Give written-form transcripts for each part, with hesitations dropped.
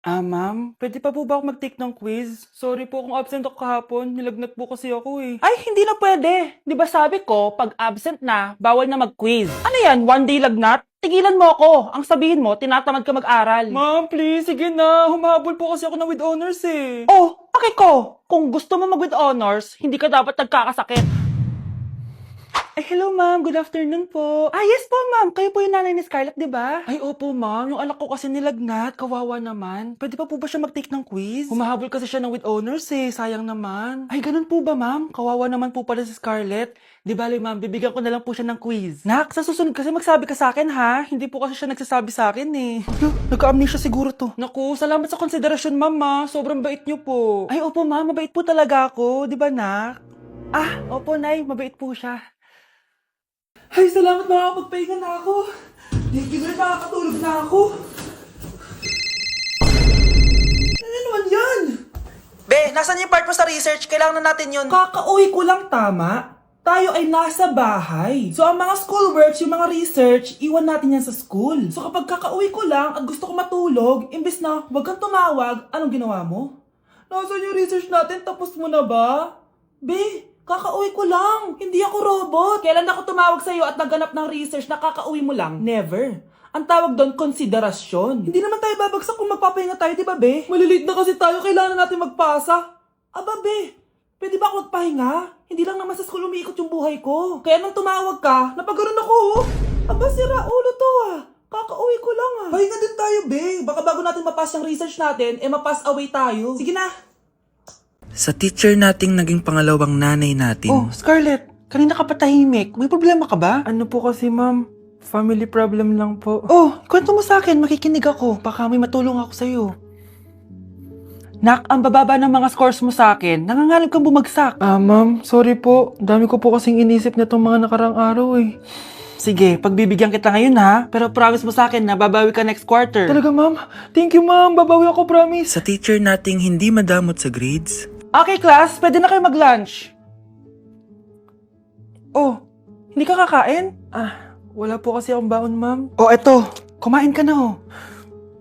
Ma'am, pwede pa po ba ako mag-take ng quiz? Sorry po kung absent ako kahapon. Nilagnat po kasi ako eh. Ay, hindi na pwede. Di ba sabi ko, pag absent na, bawal na mag-quiz. Ano yan, one day lagnat? Tigilan mo ako. Ang sabihin mo, tinatamad ka mag-aral. Ma'am, please, sige na. Humahabol po kasi ako ng with honors eh. Oh, ko. Kung gusto mo mag-with honors, hindi ka dapat nagkakasakit. Ay, hello ma'am. Good afternoon po. Ah, yes po, ma'am. Kayo po yung nanay ni Scarlett, di ba? Ay, opo ma'am. Yung anak ko kasi nilagnat. Kawawa naman. Pwede pa po ba siya mag-take ng quiz? Humahabol kasi siya ng with honors eh. Sayang naman. Ay, ganun po ba ma'am? Kawawa naman po pala si Scarlett. Di bale ma'am, bibigyan ko na lang po siya ng quiz. Nak, sa susunod kasi magsabi ka sa akin ha. Hindi po kasi siya nagsasabi sa akin eh. Nagka-amnesia siguro to. Naku, salamat sa konsiderasyon ma'am ha. Sobrang bait niyo po. Ay, opo ma'am. Mabait po talaga ako. Di ba nak? Ah, opo nay. Mabait po siya. Ay, salamat makakapagpahinga na ako. Thank you, Lord, makakatulog na ako. Ano naman yan? Be, nasan yung part mo sa research? Kailangan na natin yun. Kakauwi ko lang, tama? Tayo ay nasa bahay. So, ang mga schoolworks, yung mga research, iwan natin yan sa school. So, kapag kakauwi ko lang at gusto ko matulog, imbes na wag kang tumawag, anong ginawa mo? Nasaan yung research natin? Tapos mo na ba? Be, kakauwi ko lang. Hindi ako robot. Kailan ako tumawag sa'yo at nagganap ng research na kakauwi mo lang? Never. Ang tawag doon, konsiderasyon. Hindi naman tayo babagsak kung magpapahinga tayo, di ba, be? Malilate na kasi tayo, kailangan natin magpasa. Aba, be, pwede ba ako magpahinga? Hindi lang naman sa school umiikot yung buhay ko. Kaya nang tumawag ka, napaganon ako, oh. Aba, sira ulo to, ah. Kakauwi ko lang, ah. Pahinga din tayo, be. Baka bago natin mapass yung research natin, mapass away tayo. Sige na. Sa teacher nating naging pangalawang nanay natin, Oh, Scarlett, kanina ka pa tahimik. May problema ka ba? Ano po kasi, ma'am? Family problem lang po. Oh, kwento mo sa akin. Makikinig ako. Baka may matulong ako sa'yo. Nak, ang bababa ng mga scores mo sa akin. Nangangalib kang bumagsak. Ma'am, sorry po. Dami ko po kasing inisip na itong mga nakarang araw eh. Sige, pagbibigyan kita ngayon ha. Pero promise mo sa akin na babawi ka next quarter. Talaga, ma'am? Thank you, ma'am. Babawi ako, promise. sa teacher nating hindi madamot sa grades, Okay, class. Pwede na kayo mag-lunch. Oh, hindi ka kakain? Wala po kasi akong baon, ma'am. Oh, eto. Kumain ka na, oh.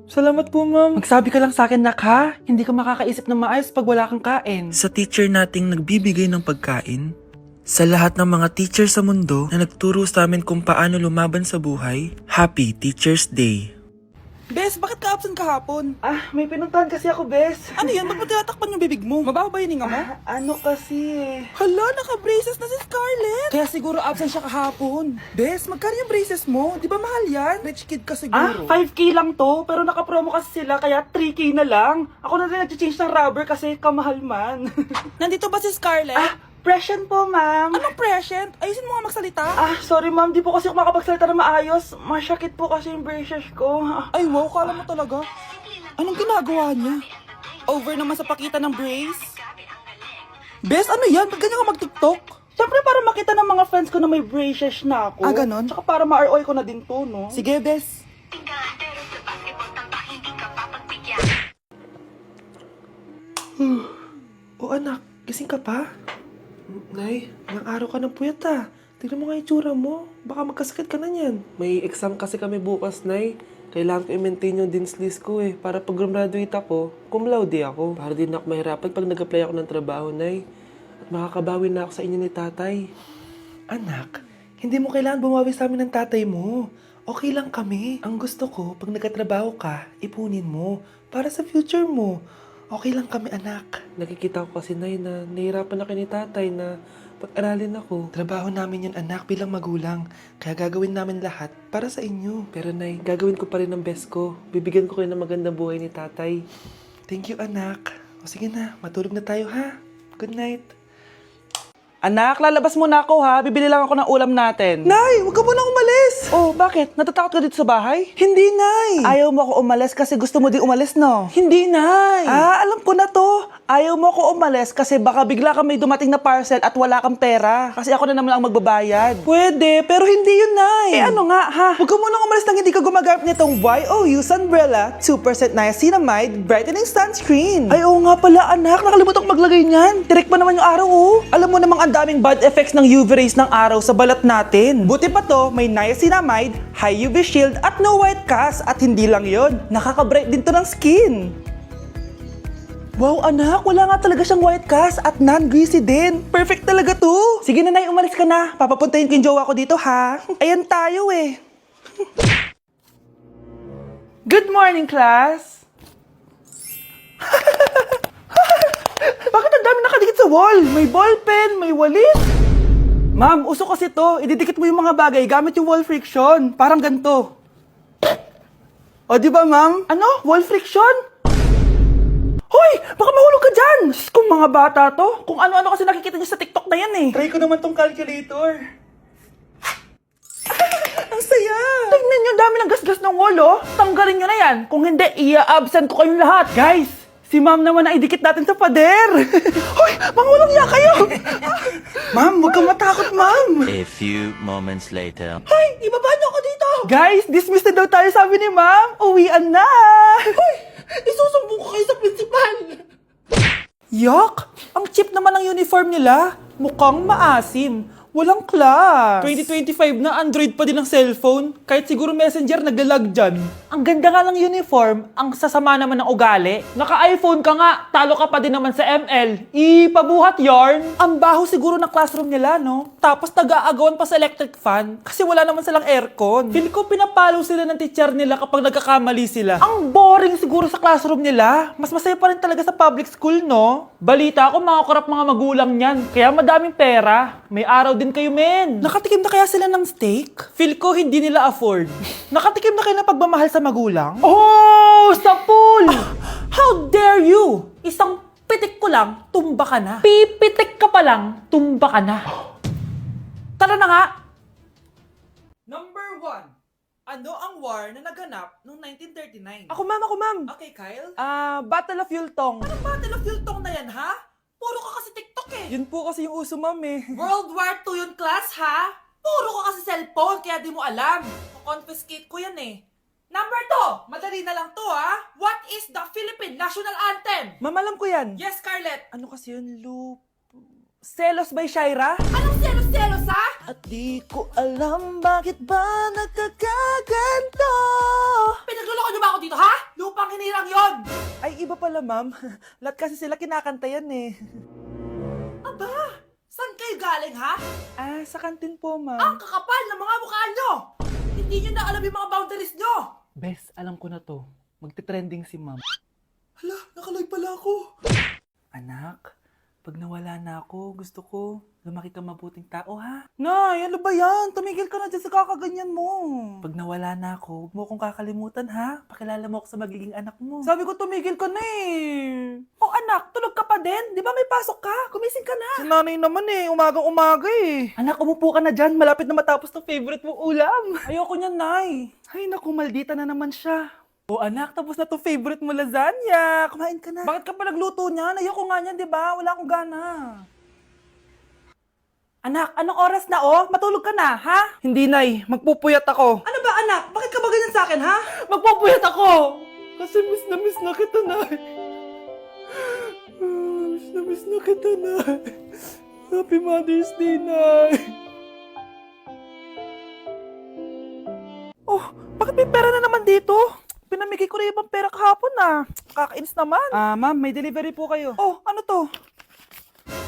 Salamat po, ma'am. Magsabi ka lang sa akin, nak ha. Hindi ka makakaisip ng maayos pag wala kang kain. sa teacher nating nagbibigay ng pagkain, sa lahat ng mga teacher sa mundo na nagturo sa amin kung paano lumaban sa buhay, Happy Teacher's Day! Bes, bakit ka absent kahapon? May pinuntahan kasi ako, bes. Ano yan? Ba't mo tinatakpan yung bibig mo? Mabaho ba yung hinga mo? Ano kasi Hala, naka-braces na si Scarlett! Kaya siguro absent siya kahapon. Bes, magkano yung braces mo? Di ba mahal yan? Rich kid ka siguro. 5K lang to, pero naka-promo kasi sila, kaya 3K na lang. Ako na rin nag-change ng rubber kasi kamahal man. Nandito ba si Scarlett? Present po, ma'am. Anong present? Ayusin mo nga magsalita. Sorry ma'am, di po kasi ako makapagsalita na maayos. Masyakit po kasi yung braces ko. Ay wow, kala mo talaga. Anong ginagawa niya? Over naman sa pakita ng brace? Bes, ano yan? Ba't ganyan ka mag-tiktok? Siyempre para makita ng mga friends ko na may braces na ako. Ganon? Tsaka para ma-ROI ko na din to, no? Sige, Bes. Oh anak, gising ka pa? Nay, ilang araw ka ng puyat ah. Tignan mo nga yung tsura mo. Baka magkasakit ka na niyan. May exam kasi kami bukas, Nay. Kailangan ko i-maintain yung dean's list ko eh. Para pag graduate ako, cum laude ako. Para din ako mahirapan pag nag-apply ako ng trabaho, Nay. At makakabawi na ako sa inyo ni tatay. Anak, hindi mo kailangan bumawi sa amin ng tatay mo. Okay lang kami. Ang gusto ko, pag nagkatrabaho ka, ipunin mo. Para sa future mo. Okay lang kami, anak. Nakikita ko kasi, Nay, na nahihirapan na kayo ni tatay na pag-aralin ako. Trabaho namin yun, anak, bilang magulang. Kaya gagawin namin lahat para sa inyo. Pero, Nay, gagawin ko pa rin ang best ko. Bibigyan ko kayo ng magandang buhay ni tatay. Thank you, anak. O sige na, matulog na tayo, ha? Good night. Anak, lalabas muna ako ha. Bibili lang ako ng ulam natin. Nay, huwag ka munang umalis! Oh, bakit? Natatakot ka dito sa bahay? Hindi, Nay! Ayaw mo ako umalis kasi gusto mo di umalis, no? Hindi, Nay! Alam ko na to. Ayaw mo ako umalis kasi baka bigla kang may dumating na parcel at wala kang pera. Kasi ako na naman ang magbabayad. Pwede, pero hindi yun, Nay! Ano nga, ha? Huwag ka munang umalis nang hindi ka gumagamit nitong YOU Sunbrella 2% Niacinamide Brightening Sunscreen. Ay, oo nga pala, anak. Nakalimutan ko maglagay niyan. Direk pa naman yung araw, oh. Alam mo namang ang daming bad effects ng UV rays ng araw sa balat natin. Buti pa to, may niacinamide, high UV shield at no white cast. At hindi lang yon, nakaka-bright din to ng skin. Wow, anak, wala nga talaga siyang white cast at non-greasy din. Perfect talaga to. Sige na, Nay, umalis ka na. Papapuntahin ko yung jowa ko dito, ha? Ayan tayo eh. Good morning, class. Bakit ang dami nakadikit sa wall? May ballpen, may walis. Ma'am, uso kasi to. Ididikit mo yung mga bagay gamit yung wall friction. Parang ganito. O, di ba, ma'am? Ano? Wall friction? Hoy! Baka mahulog ka dyan! Kung mga bata to, kung ano-ano kasi nakikita niyo sa TikTok na yan eh. Try ko naman tong calculator. Ang saya! Tingnan niyo, dami ng gasgas ng wall, oh. Tanggalin niyo na yan. Kung hindi, i-absent ko kayong lahat. Guys, si ma'am naman ang idikit natin sa pader. Hoy! Mangulong niya kayo! Ma'am, huwag kang matakot, ma'am. A few moments later. Hoy! Ibaba niyo ako dito! Guys, dismissed na daw tayo, sabi ni ma'am. Uwian na! Hoy! Isusumbong ko kayo sa principal! Yak! Ang cheap naman ng uniform nila. Mukhang maasim. Walang class. 2025 na Android pa din ang cellphone. Kahit siguro Messenger naglalag dyan. Ang ganda nga ng uniform, ang sasama naman ng ugali. Naka-iPhone ka nga, talo ka pa din naman sa ML. Ipabuhat yarn. Ang baho siguro ng classroom nila, no? Tapos nag-aagawan pa sa electric fan kasi wala naman silang aircon. Feel ko pinapalo sila ng teacher nila kapag nagkakamali sila. Ang boring siguro sa classroom nila. Mas masaya pa rin talaga sa public school, no? Balita ko mga korap mga magulang niyan. Kaya madaming pera. May araw din kayo, men. Nakatikim na kaya sila ng steak? Feel ko hindi nila afford. Nakatikim na kayo ng pagmamahal sa magulang? Oh, sa pool! How dare you? Isang pitik ko lang, tumba ka na. Pipitik ka pa lang, tumba ka na. Tara na nga. Number 1. Ano ang war na naganap noong 1939? Ako, ma'am. Okay, Kyle? Battle of Yultong. Anong Battle of Yultong na yan, ha? Puro ka kasi TikTok eh. Yun po kasi yung uso, ma'am eh. World War II yun, class, ha? Puro ka kasi cellphone, kaya di mo alam. Confiscate ko yan eh. Number 2, madali na lang to, ha? What is the Philippine National Anthem? Ma'am, alam ko yan. Yes, Scarlett. Ano kasi yun, Loop? Selos by Shaira? Anong selos, ha? At di ko alam bakit ba nagkakaganto. Pinagluloko niyo ba ako dito, ha? Lupang hinirang yon. Ay, iba pala, ma'am. Lahat kasi sila kinakanta yan eh. Aba, saan kayo galing, ha? Sa kantin po, ma'am. Ang kakapal ng mga mukha nyo! Hindi nyo na alam yung mga boundaries nyo! Bes, alam ko na to. Magte-trending si ma'am. Hala, nakalive pala ako. Anak, pag nawala na ako, gusto ko lumaki ka mabuting tao, ha? Nay, ano ba yan? Tumigil ka na dyan sa kakaganyan mo. Pag nawala na ako, huwag mo akong kakalimutan, ha? Pakilala mo ako sa magiging anak mo. Sabi ko, tumigil ka na eh. Oh, anak, tulog ka pa din? Di ba may pasok ka? Kumising ka na. Si nanay naman eh, umagang-umaga eh. Anak, umupo ka na dyan. Malapit na matapos ng favorite mong ulam. Ayoko niyan, Nay. Ay, naku, maldita na naman siya. Oh anak, tapos na to favorite mo lasagna. Kumain ka na. Bakit ka pa nagluto niyan? Ayoko nga niyan, di ba? Wala akong gana. Anak, anong oras na oh? Matulog ka na, ha? Hindi, Nay. Magpupuyat ako. Ano ba, anak? Bakit ka ba ganyan sa akin, ha? Magpupuyat ako! Kasi miss na kita, Nay. Miss na kita, Nay. Happy Mother's Day, Nay. Oh, bakit may pera na naman dito? Pinamigay ko na ibang pera kahapon na. Kakainis naman. Ma'am, may delivery po kayo. Oh, ano to?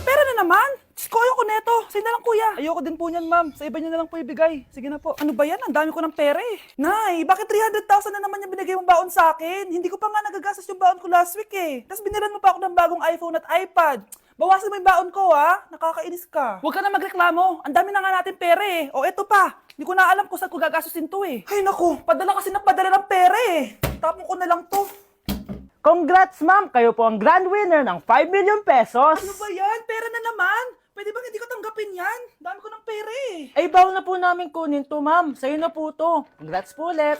Pera na naman? Diyos ko, ayoko neto. Sa'yo na lang, kuya. Ayoko din po niyan, ma'am. Sa iba niyo na lang po ibigay. Sige na po. Ano ba yan? Ang dami ko ng pera eh. Nay, bakit 300,000 na naman yung binigay mong baon sa akin? Hindi ko pa nga nagagastos yung baon ko last week eh. Tapos binilan mo pa ako ng bagong iPhone at iPad. Bawasan mo yung baon ko, ha? Nakakainis ka. Huwag ka na magreklamo. Ang dami na nga natin pera eh. O, eto pa. Hindi ko na alam kung saan ko gagastusin to eh. Ay, naku. Padala kasi ng padala ng pera eh. Tapon ko na lang to. Congrats, ma'am! Kayo po ang grand winner ng 5 million pesos. Ano ba yan? Pera na naman. Pwede bang hindi ko tanggapin yan? Dami ko ng pera eh. Ay, bawal na po namin kunin to, ma'am. Sa'yo na po to. Congrats po ulit.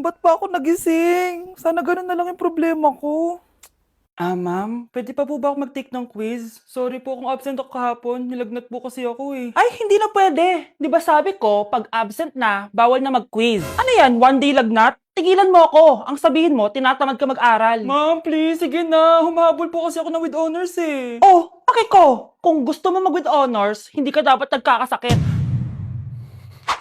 Ba't pa ako nagising? Sana ganun na lang yung problema ko. Ma'am, pwede pa po ba ako mag-take ng quiz? Sorry po kung absent ako kahapon. Nilagnat po kasi ako eh. Ay, hindi na pwede. Di ba sabi ko, pag absent na, bawal na mag-quiz. Ano yan, one day lagnat? Tigilan mo ako. Ang sabihin mo, tinatamad ka mag-aral. Ma'am, please, sige na. Humahabol po kasi ako na with honors eh. Oh, okay ko. Kung gusto mo mag with honors, hindi ka dapat nagkakasakit.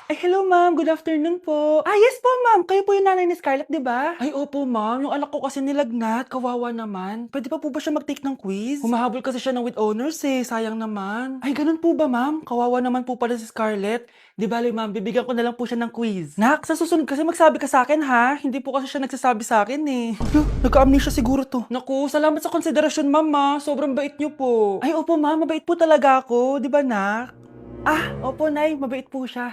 Ay, hello ma'am. Good afternoon po. Ah, yes po ma'am. Kayo po yung nanay ni Scarlett, di ba? Ay, opo ma'am. Yung anak ko kasi nilagnat. Kawawa naman. Pwede pa po ba siya mag-take ng quiz? Humahabol kasi siya ng with honors eh. Sayang naman. Ay, ganun po ba ma'am? Kawawa naman po pala si Scarlett. Di bali ma'am, bibigyan ko na lang po siya ng quiz. Nak, sa susunod kasi magsabi ka sa akin ha. Hindi po kasi siya nagsasabi sa akin eh. Nagka-amnesia siguro to. Naku, salamat sa konsiderasyon ma'am ha. Sobrang bait niyo po. Ay, opo ma'am. Mabait po talaga ako. Di ba nak? Ah, opo nay. Mabait po siya.